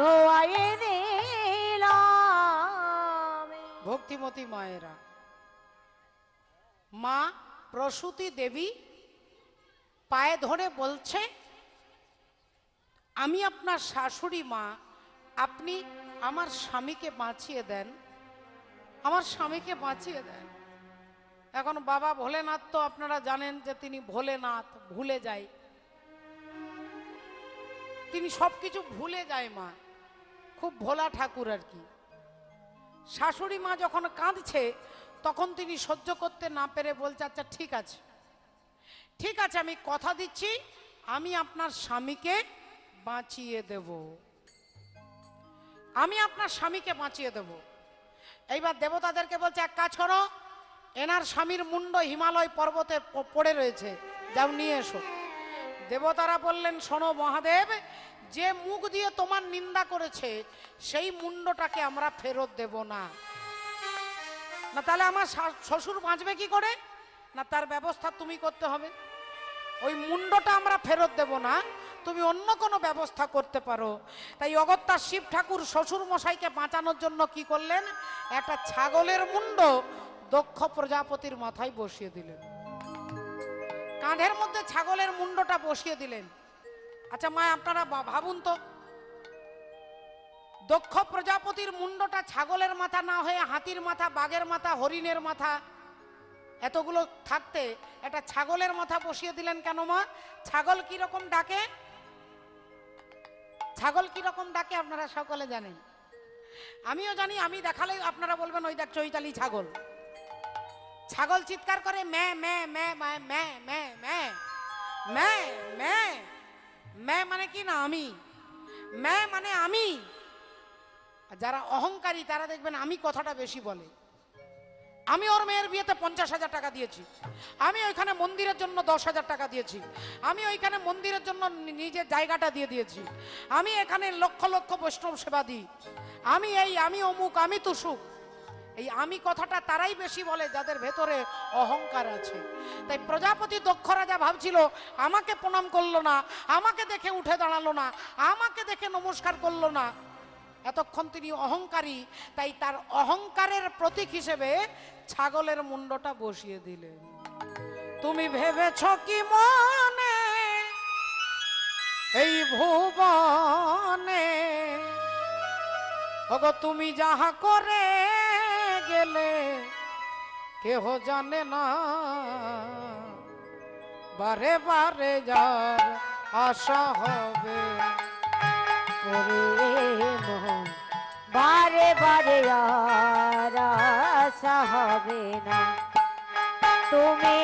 ধোয়ায় দিলাম। ভক্তিমতী মায়েরা, মা প্রসূতি দেবী পায়ে ধরে বলছে, আমি আপনার শাশুড়ি মা, আপনি আমার স্বামীকে বাঁচিয়ে দেন, আমার স্বামীকে বাঁচিয়ে দেন। এখন বাবা ভোলেনাথ তো আপনারা জানেন যে তিনি ভোলেনাথ, ভুলে যায়, তিনি সবকিছু ভুলে যায়। মা খুব ভোলা ঠাকুর আর কি। শাশুড়ি মা যখন কাঁদছে তখন তিনি সহ্য করতে না পেরে বলছে, আচ্ছা ঠিক আছে, ঠিক আছে, আমি কথা দিচ্ছি আমি আপনার স্বামীকে বাঁচিয়ে দেব, আমি আপনার স্বামীকে বাঁচিয়ে দেব। এইবার দেবতাদেরকে বলছে, এক কাজ করো, এনার স্বামীর মুন্ড হিমালয় পর্বতে পড়ে রয়েছে, যাও নিয়ে এসো। দেবতারা বললেন, শোনো মহাদেব, যে মুখ দিয়ে তোমার নিন্দা করেছে সেই মুন্ডটাকে আমরা ফেরত দেব না। না তাহলে আমার শ্বশুর বাঁচবে কি করে? না তার ব্যবস্থা তুমি করতে হবে। ওই মুন্ডটা আমরা ফেরত দেব না, তুমি অন্য কোনো ব্যবস্থা করতে পারো। তাই অগত্যা শিব ঠাকুর শ্বশুর মশাইকে বাঁচানোর জন্য কি করলেন, একটা ছাগলের মুন্ড দক্ষ প্রজাপতির মাথায় বসিয়ে দিলেন, কাঁধের মধ্যে ছাগলের মুন্ডটা বসিয়ে দিলেন। আচ্ছা মা আপনারা ভাবুন তো, দক্ষ প্রজাপতির মুন্ডটা ছাগলের মাথা না হয়ে হাতির মাথা, বাঘের মাথা, হরিণের মাথা, এতগুলো থাকতে একটা ছাগলের মাথা বসিয়ে দিলেন কেন মা? ছাগল কি রকম ডাকে? ছাগল কি রকম ডাকে আপনারা সকলে জানেন, আমিও জানি। আমি দেখালে আপনারা বলবেন ওই দেখ চৈতালি ছাগল। ছাগল চিৎকার করে মে মে মে মে মে মে মে মে মে মে, মানে কি না আমি, মে মানে আমি। যারা অহংকারী তারা দেখবেন আমি কথাটা বেশি বলে। আমি ওর মেয়ের বিয়েতে 50,000 টাকা দিয়েছি, আমি ওইখানে মন্দিরের জন্য 10,000 টাকা দিয়েছি, আমি ওইখানে মন্দিরের জন্য নিজের জায়গাটা দিয়ে দিয়েছি, আমি এখানে লক্ষ লক্ষ বৈষ্ণব সেবা দিই, আমি এই, আমি অমুক, আমি তুসুক। এই আমি কথাটা তারাই বেশি বলে যাদের ভেতরে অহংকার আছে। তাই প্রজাপতি দক্ষ রাজা ভাবছিল আমাকে প্রণাম করলো না, আমাকে দেখে উঠে দাঁড়ালো না, আমাকে দেখে নমস্কার করলো না, এতক্ষণ তিনি অহংকারী। তাই তার অহংকারের প্রতীক হিসেবে ছাগলের মুন্ডটা বসিয়ে দিলেন। তুমি ভেবেছ কি মনে এই ভুবনে, ওগো তুমি যাহা করে গেলে কেহ জানে না, বারে বারে যার আশা হবে, বারে বারে আর আশা হবে না। তুমি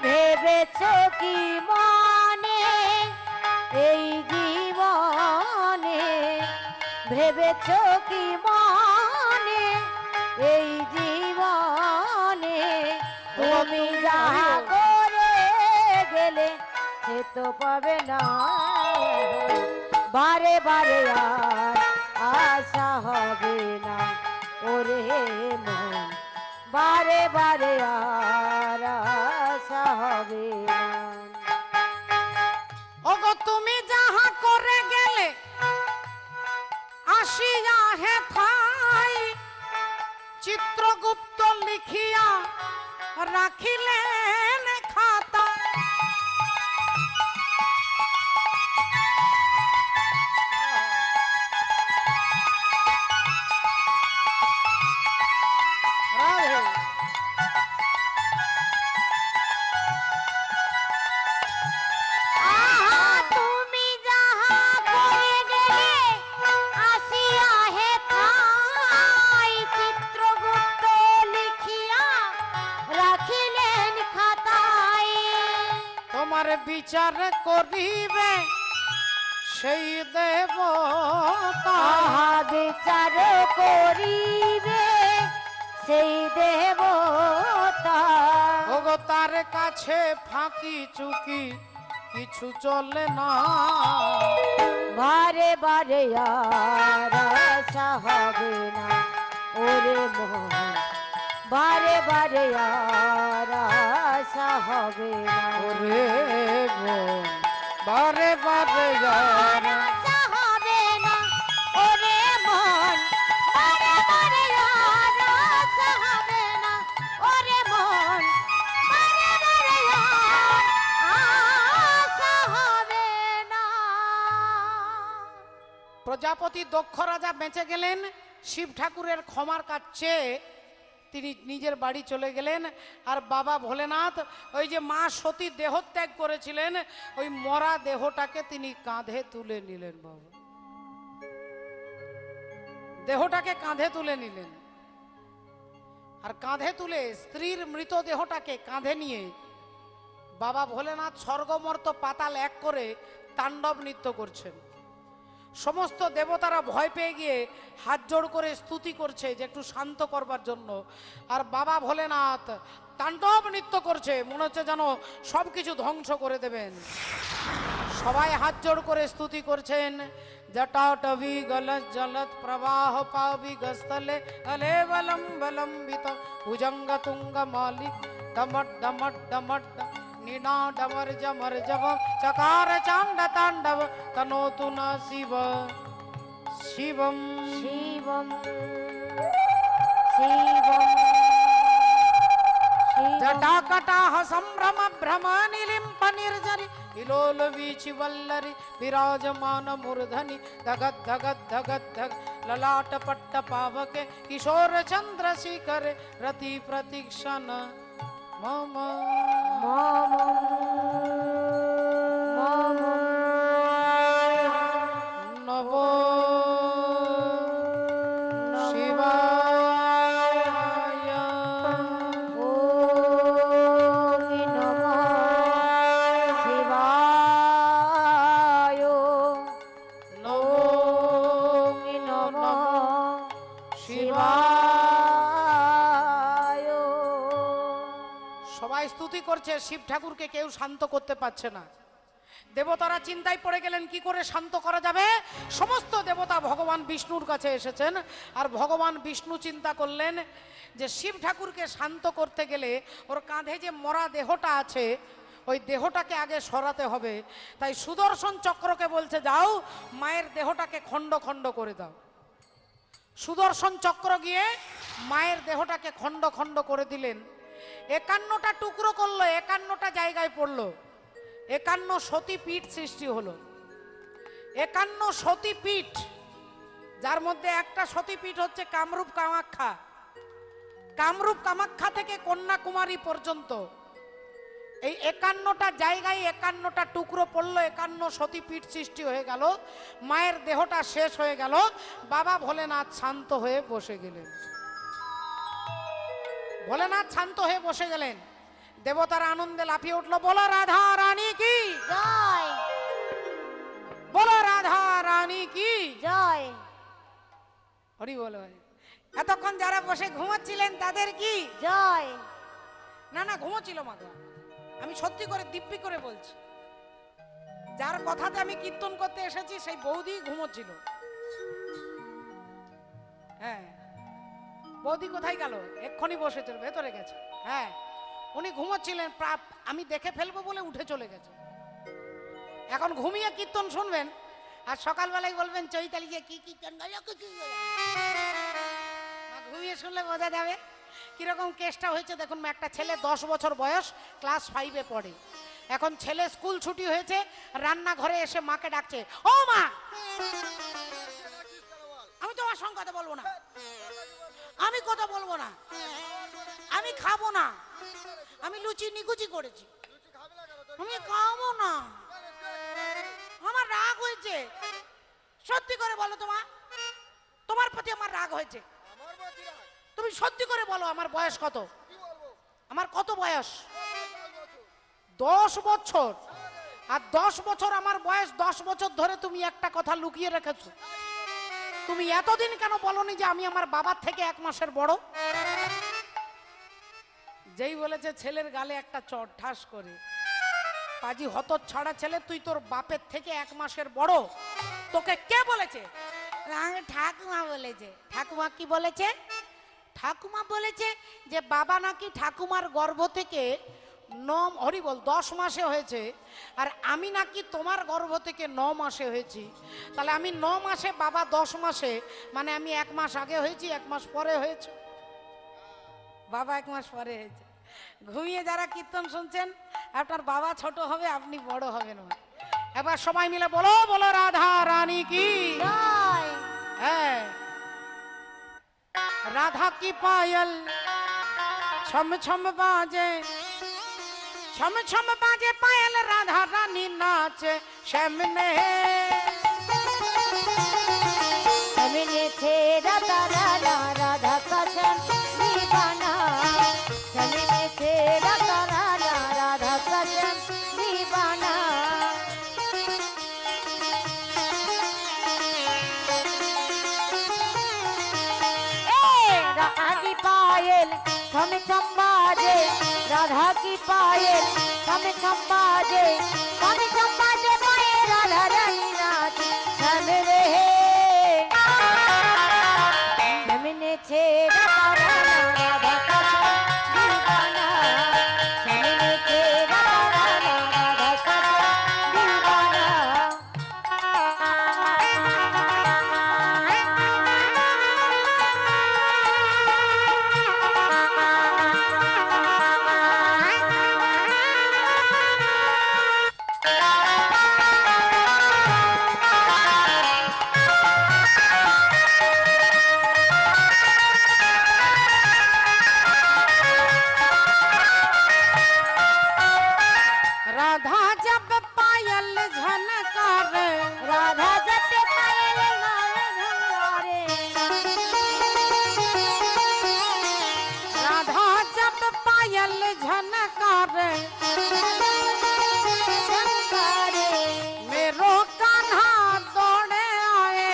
ভেবেছ কি মনে এই জীবনে, ভেবেছ কি মনে এই জীবনে, তুমি যাহা করে গেলে সে তো পাবে না, বারে বারে আর আশা হবে না। ওরে মন, বারে বারে আর আশা হবে না। ওগো তুমি যাহা করে গেলে আসিয়া হেথায়, চিত্রগুপ্ত লিখিয়া রাখিলেন খাতা। বিচার করিবে সেই দেবতা, বিচার করিবে সেই দেবতা। ওগো তার কাছে ফাঁকি চুকি কিছু চলে না, বারে বারে আর আশা হবে না। ওরে মন, বারে বারে আর আশা হবে না। ওরে মন, বারে বারে আর আশা হবে না। ওরে প্রজাপতি দক্ষ রাজা বেঁচে গেলেন, শিব ঠাকুরের ক্ষমার কাজ চেয়ে তিনি নিজের বাড়ি চলে গেলেন। আর বাবা ভোলেনাথ ওই যে মা সতী দেহত্যাগ করেছিলেন, ওই মরা দেহটাকে তিনি কাঁধে তুলে নিলেন। বাবা দেহটাকে কাঁধে তুলে নিলেন, আর কাঁধে তুলে স্ত্রীর মৃতদেহটাকে কাঁধে নিয়ে বাবা ভোলেনাথ স্বর্গমর্ত পাতাল এক করে তাণ্ডব নৃত্য করছেন। সমস্ত দেবতারা ভয় পেয়ে গিয়ে হাত জোড় করে স্তুতি করছে যে একটু শান্ত করবার জন্য। আর বাবা ভোলেনাথ তাণ্ডব নৃত্য করছে, মনে হচ্ছে যেন সব কিছু ধ্বংস করে দেবেন। সবাই হাত জোড় করে স্তুতি করছেন। জটাটভি গলৎ জলত প্রবাহ পাবি গস্তলে হলে বলম বলম্বিত ভুজঙ্গ তুঙ্গ মালিক ডমট ডমট ডমট নীনা ডমর জমর জব চকার চাণ্ড তাণ্ডব তনোতু না শিব শিবম শিবম শিবম জটাকটাহ সম্ভ্রম ভ্রম নিলিম্প নির্জরি বিলোল వీచి వల్లరి విరాజమాన మూర్ధని ధగత్ ధగత్ ధగత్ ధగ లలాట పట్ట పావకే కిశోర చంద్రశేఖర రతి ప్రతిక్షణ మమ నవో করছে। শিব ঠাকুরকে কেউ শান্ত করতে পারছে না। দেবতারা চিন্তায় পড়ে গেলেন কি করে শান্ত করা যাবে। সমস্ত দেবতা ভগবান বিষ্ণুর কাছে এসেছেন, আর ভগবান বিষ্ণু চিন্তা করলেন যে শিব ঠাকুরকে শান্ত করতে গেলে ওর কাঁধে যে মরা দেহটা আছে ওই দেহটাকে আগে সরাতে হবে। তাই সুদর্শন চক্রকে বলছে যাও মায়ের দেহটাকে খণ্ড খণ্ড করে দাও। সুদর্শন চক্র গিয়ে মায়ের দেহটাকে খণ্ড খণ্ড করে দিলেন। 51টা টুকরো করলো, 51টা জায়গায় পড়লো, 51 সতীপীঠ সৃষ্টি হলো। 51 সতীপীঠ, যার মধ্যে একটা সতীপীঠ হচ্ছে কামরূপ কামাখ্যা। কামরূপ কামাখ্যা থেকে কন্যাকুমারী পর্যন্ত এই 51টা জায়গায় 51টা টুকরো পড়লো, 51 সতীপীঠ সৃষ্টি হয়ে গেল। মায়ের দেহটা শেষ হয়ে গেল। বাবা ভোলেনাথ শান্ত হয়ে বসে গেলেন। ভোলেনাথ শান্ত হয়ে বসে গেলেন। দেবতারা আনন্দে লাফিয়ে উঠলো, বলো রাধা রানী কি জয়, বলো রাধা রানী কি জয়। হরি বল। এতক্ষণ যারা বসে ঘুমাচ্ছিলেন তাদের কি জয়। না না ঘুমোচ্ছিল মা গো, আমি সত্যি করে দিব্যি করে বলছি। যার কথাতে আমি কীর্তন করতে এসেছি সেই বৌদি ঘুমোচ্ছিল। হ্যাঁ, বৌদি কোথায় গেল? এক্ষুনি বসেছিল, ভেতরে গেছে। হ্যাঁ, উনি ঘুমোচ্ছিলেন, আমি দেখে ফেলবো বলে উঠে চলে গেছে। এখন ঘুমিয়ে কীর্তন শুনবেন, আর সকালবেলায় বলবেন চৈতালি যে কি কীর্তন গেল কিছু। ঘুমিয়ে শুনলে বোঝা যাবে কিরকম কেসটা হয়েছে। দেখুন, একটা ছেলে 10 বছর বয়স, ক্লাস 5-এ পড়ে। এখন ছেলে স্কুল ছুটি হয়েছে, রান্নাঘরে এসে মাকে ডাকছে, ও মা। আমি তোমার সঙ্গে কথা বলবো না, আমি কথা বলবো না, আমি খাবো না, আমি লুচি নিকুচি করেছি, আমি খাবো না, আমার রাগ হয়েছে। সত্যি করে বলো তোমার প্রতি আমার রাগ হয়েছে। তুমি সত্যি করে বলো আমার বয়স কত? আমার কত বয়স? 10 বছর। আর 10 বছর আমার বয়স, 10 বছর ধরে তুমি একটা কথা লুকিয়ে রেখেছো। তুমি এতদিন কেন বলনি যে আমি আমার বাবার থেকে 1 মাসের বড়? যেই বলেছে ছেলের গালে একটা চড় ঠাস করে। পাজি হতচ্ছাড়া ছেলে, তুই তোর বাপের থেকে 1 মাসের বড়? তোকে কে বলেছে? ঠাকুমা বলেছে। ঠাকুমা কি বলেছে? ঠাকুমা বলেছে যে বাবা নাকি ঠাকুমার গর্ভ থেকে 10 মাসে হয়েছে, আর আমি নাকি তোমার গর্ভ থেকে 9 মাসে হয়েছি। তাহলে আমি 9 মাসে, বাবা 10 মাসে, মানে আমি 1 মাস আগে হয়েছি, 1 মাস পরে হয়েছে। বাবা 1 মাস পরে হয়েছে। ঘুমিয়ে যারা কীর্তন শুনছেন, আপনার বাবা ছোট হবে, আপনি বড় হবেন। এবার সবাই মিলে বলো, বলো রাধা রানী কি জয়। राधा की पायल छम छम बाजे, छम छम बाजे पायल, राधा रानी नाचे सामने। সামনে ছেড়া তারা রাধা কাছে দিবানা, সামনে ছেড়া তারা রাধা কাছে দিবানা। राधा की पायल छम छम बाजे, राधा की पायल छम छम बाजे, छम छम बाजे पायल, राधा रानी नाचे सामने। सामने छेड़ा तारा राधा काছে দিবানা, सामने छेड़ा तारा राधा काছে দিবানা। राधा जब पायल झनकारे, राधा जब पायल झनकारे, राधा जब पायल झनकारे, झनकारे मेरो कान्हा दौड़े आए,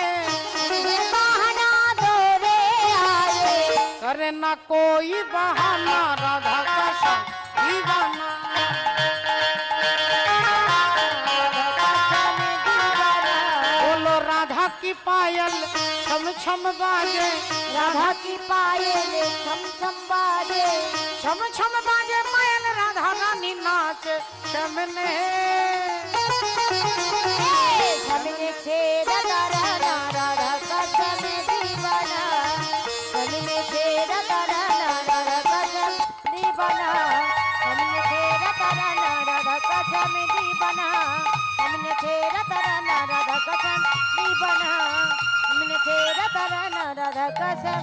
बहाना दौड़े आए। करे ना कोई बहाना, राधा का संग दीवाना। बोलो राधा की पायल छम छम बाजे, राधा की पायल छम छम बाजे, छम छम बाजे पायल, राधा रानी नाचे सामने। सामने छेड़ा तारा राधा काছে দিবানা, सामने छेड़ा तारा राधा काছে দিবানা, सामने छेड़ा तारा राधा काছে দিবানা, सामने छेड़ा तारा राधा काছে দিবানা, सामने छेड़ा तारा राधा काছে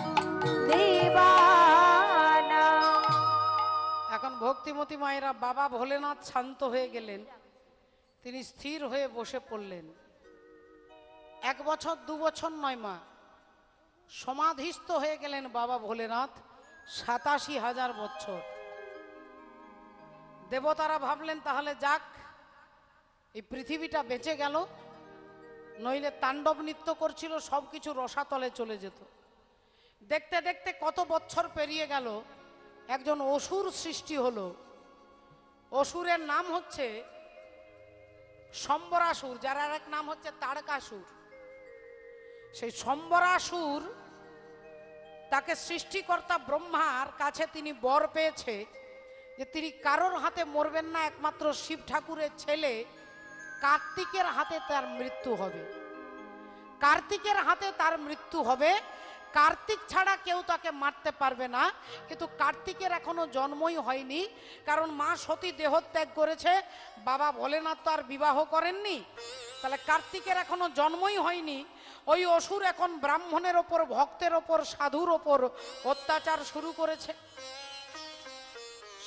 দিবানা। এখন ভক্তিমতী মায়েরা বাবা ভোলেনাথ শান্ত হয়ে গেলেন, তিনি স্থির হয়ে বসে পড়লেন। 1 বছর 2 বছর নয় মা, সমাধিস্থ হয়ে গেলেন বাবা ভোলেনাথ 87,000 বছর। দেবতারা ভাবলেন তাহলে যাক, এই পৃথিবীটা বেঁচে গেল, নইলে তাণ্ডব নৃত্য করছিল সবকিছু রসাতলে চলে যেত। দেখতে দেখতে কত বছর পেরিয়ে গেল, একজন অসুর সৃষ্টি হলো। অসুরের নাম হচ্ছে সম্বরাসুর, যার আর এক নাম হচ্ছে তাড়কাসুর। সেই সম্বরাসুর তাকে সৃষ্টিকর্তা ব্রহ্মার কাছে তিনি বর পেয়েছে যে তিনি কারোর হাতে মরবেন না, একমাত্র শিব ঠাকুরের ছেলে কার্তিকের হাতে তার মৃত্যু হবে। কার্তিকের হাতে তার মৃত্যু হবে, কার্তিক ছাড়া কেউ তাকে মারতে পারবে না। কিন্তু কার্তিকের এখনো জন্মই হয়নি, কারণ মা সতী দেহত্যাগ করেছে, বাবা ভোলেনাথ তো আর বিবাহ করেননি, তাহলে কার্তিকের এখনো জন্মই হয়নি। ওই অসুর এখন ব্রাহ্মণের ওপর, ভক্তের ওপর, সাধুর ওপর অত্যাচার শুরু করেছে,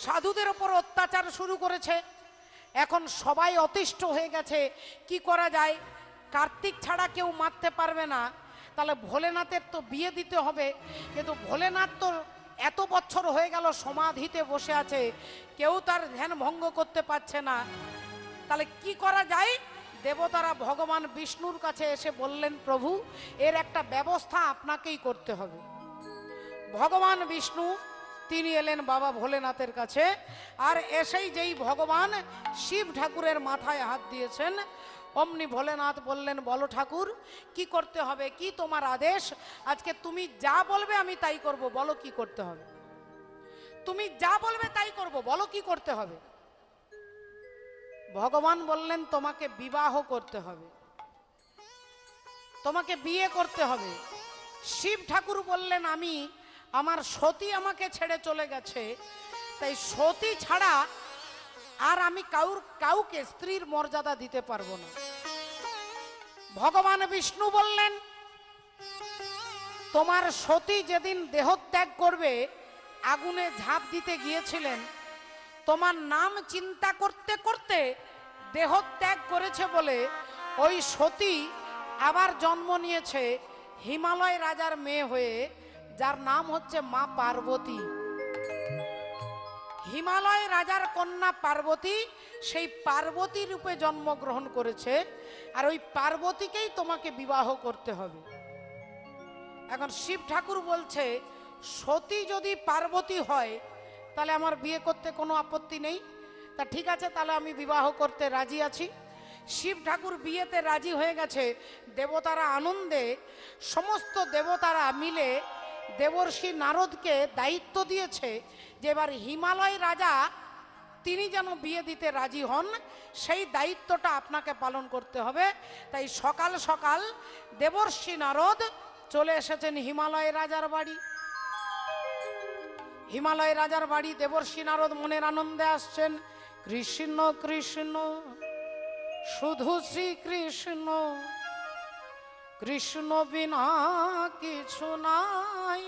সাধুদের ওপর অত্যাচার শুরু করেছে। এখন সবাই অতিষ্ঠ হয়ে গেছে, কি করা যায়? কার্তিক ছাড়া কেউ মারতে পারবে না, তাহলে ভোলেনাথের তো বিয়ে দিতে হবে। কিন্তু ভোলেনাথ তো এত বছর হয়ে গেল সমাধিতে বসে আছে, কেউ তার ধ্যান ভঙ্গ করতে পারছে না, তাহলে কি করা যায়? দেবতারা ভগবান বিষ্ণুর কাছে এসে বললেন, প্রভু এর একটা ব্যবস্থা আপনাকেই করতে হবে। ভগবান বিষ্ণু তিনি এলেন বাবা ভোলেনাথের কাছে, আর এসেই যেই ভগবান শিব ঠাকুরের মাথায় হাত দিয়েছেন, অমনি ভোলেনাথ বললেন, বলো ঠাকুর কি করতে হবে, কি তোমার আদেশ? আজকে তুমি যা বলবে আমি তাই করব, বলো কি করতে হবে? তুমি যা বলবে তাই করব, বলো কি করতে হবে? ভগবান বললেন, তোমাকে বিবাহ করতে হবে, তোমাকে বিয়ে করতে হবে। শিব ঠাকুর বললেন, আমি আমার সতী আমাকে ছেড়ে চলে গেছে, তাই সতী ছাড়া আর আমি কাউকে স্ত্রীর মর্যাদা দিতে পারবো না। ভগবান বিষ্ণু বললেন, তোমার সতী যেদিন দেহত্যাগ করবে, আগুনে ঝাঁপ দিতে গিয়েছিলেন, তোমার নাম চিন্তা করতে করতে দেহত্যাগ করেছে বলে ওই সতী আবার জন্ম নিয়েছে হিমালয় রাজার মেয়ে হয়ে, যার নাম হচ্ছে মা পার্বতী। হিমালয় রাজার কন্যা পার্বতী সেই পার্বতী রূপে জন্মগ্রহণ করেছে, আর ওই পার্বতীকেই তোমাকে বিবাহ করতে হবে। এখন শিব ঠাকুর বলছে সতী যদি পার্বতী হয় তাহলে আমার বিয়ে করতে কোনো আপত্তি নেই। তা ঠিক আছে, তাহলে আমি বিবাহ করতে রাজি আছি। শিব ঠাকুর বিয়েতে রাজি হয়ে গেছে। দেবতারা আনন্দে, সমস্ত দেবতারা মিলে দেবর্ষি নারদকে দায়িত্ব দিয়েছে যে এবার হিমালয় রাজা তিনি যেন বিয়ে দিতে রাজি হন, সেই দায়িত্বটা আপনাকে পালন করতে হবে। তাই সকাল সকাল দেবর্ষি নারদ চলে এসেছেন হিমালয় রাজার বাড়ি। হিমালয় রাজার বাড়ি দেবর্ষি নারদ মনের আনন্দে আসছেন। কৃষ্ণ কৃষ্ণ শুধু শ্রীকৃষ্ণ, কৃষ্ণ বিনা কিছু নাই,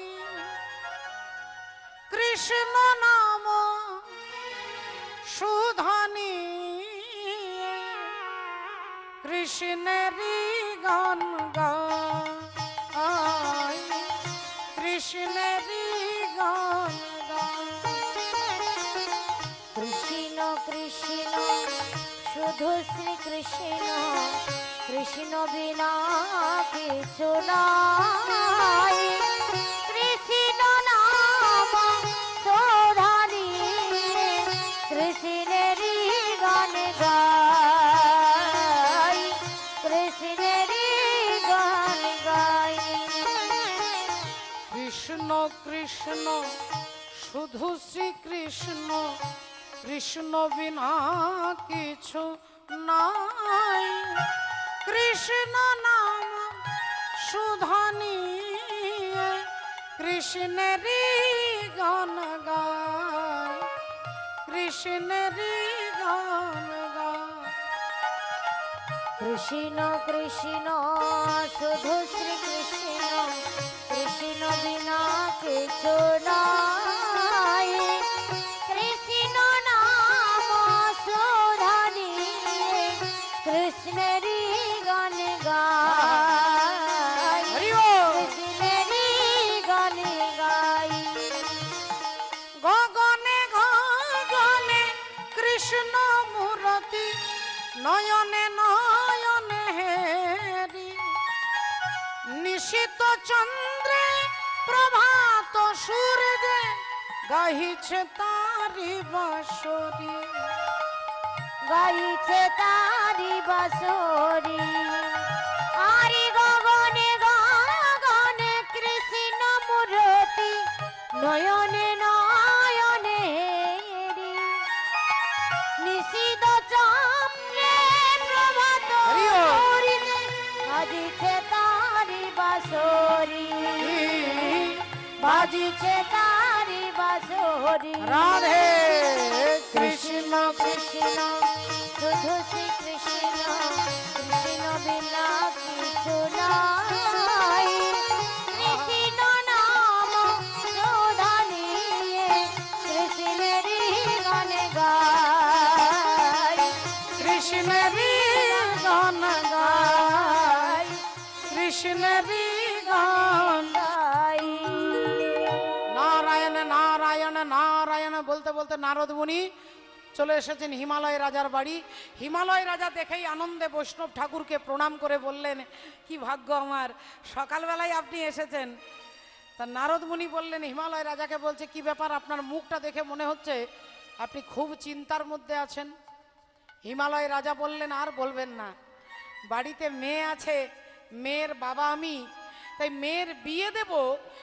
কৃষ্ণ নাম সুধানি, কৃষ্ণেরই গান গাই, কৃষ্ণেরই গান গাই। কৃষ্ণ কৃষ্ণ শুধু শ্রীকৃষ্ণ, কৃষ্ণ বিনা কিছু নাই, কৃষ্ণ নাম সোধানি, কৃষ্ণেরই গান গাই, কৃষ্ণেরই গান গাই। কৃষ্ণ কৃষ্ণ শুধু শ্রীকৃষ্ণ, কৃষ্ণ বিনা কিছু নাই, কৃষ্ণ নাম সুধানি, কৃষ্ণেরই গান গায়, কৃষ্ণেরই গান গায়। কৃষ্ণ কৃষ্ণ শুধু শ্রীকৃষ্ণ, কৃষ্ণ বিনা কিছু নাই, কৃষ্ণ নাম সুধানি, কৃষ্ণেরই গান গাই, কৃষ্ণেরই গান গাই। গগনে গগনে কৃষ্ণ মূরতি, নয়নে নয়নে হেরি, নিশীত চন্দ্রে প্রভাত সূর্যে গাহিছে তারি বাঁশরি, গাইছে তারি বাঁশরি। আরে গগনে গগনে কৃষ্ণ মূরতি, নয়নে নয়নে হেরি, নিশীত চন্দ্রে প্রভাত সূর্যে বাজিছে তারি বাঁশরি, বাজিছে তারি বাঁশরি। রাধে কৃষ্ণ কৃষ্ণ শুধু শ্রীকৃষ্ণ, কৃষ্ণ বিনা কিছু নাই, কৃষ্ণ নাম সুধানি, কৃষ্ণেরই গান গাই, কৃষ্ণেরই গান গায়, কৃষ্ণেরই গান। গাই। নারায়ণ নারায়ণ নারায়ণ বলতে বলতে নারদ মুনি চলে এসেছেন হিমালয় রাজার বাড়ি। হিমালয় রাজা দেখেই আনন্দে বৈষ্ণব ঠাকুরকে প্রণাম করে বললেন, কি ভাগ্য আমার, সকালবেলায় আপনি এসেছেন। তা নারদ মুনি বললেন, হিমালয় রাজাকে বলছে, কি ব্যাপার, আপনার মুখটা দেখে মনে হচ্ছে আপনি খুব চিন্তার মধ্যে আছেন। হিমালয় রাজা বললেন, আর বলবেন না, বাড়িতে মেয়ে আছে, মেয়ের বাবা আমি, তাই মেয়ের বিয়ে দেব,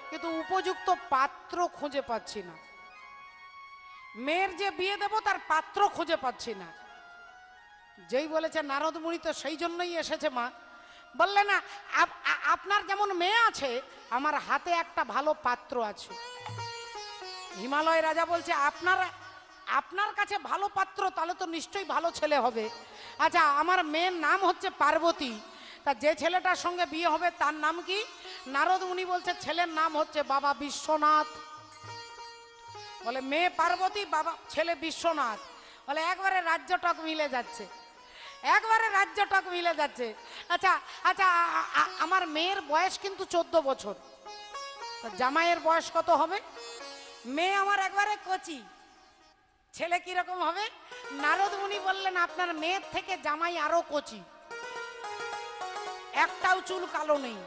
কিন্তু উপযুক্ত পাত্র খুঁজে পাচ্ছি না। মেয়ের যে বিয়ে দেব তার পাত্র খুঁজে পাচ্ছি না। যেই বলেছে নারদ মুনি তো সেই জন্যই এসেছে মা। বললে না, আপনার যেমন মেয়ে আছে, আমার হাতে একটা ভালো পাত্র আছে। হিমালয় রাজা বলছে, আপনার কাছে ভালো পাত্র, তাহলে তো নিশ্চয়ই ভালো ছেলে হবে। আচ্ছা, আমার মেয়ের নাম হচ্ছে পার্বতী, তা যে ছেলেটার সঙ্গে বিয়ে হবে তার নাম কি? নারদ মুনি বলছে ছেলের নাম হচ্ছে বাবা বিশ্বনাথ। বলে মেয়ে পার্বতী, বাবা ছেলে বিশ্বনাথ। বলে একবারে রাজ্যটক মিলে যাচ্ছে, একবারে রাজ্যটক মিলে যাচ্ছে। আচ্ছা আচ্ছা, আমার মেয়ের বয়স কিন্তু 14 বছর, জামাইয়ের বয়স কত হবে? মেয়ে আমার একবারে কচি, ছেলে কিরকম হবে? নারদ মুনি বললেন আপনার মেয়ের থেকে জামাই আরো কচি, একটাও চুল কালো নেই।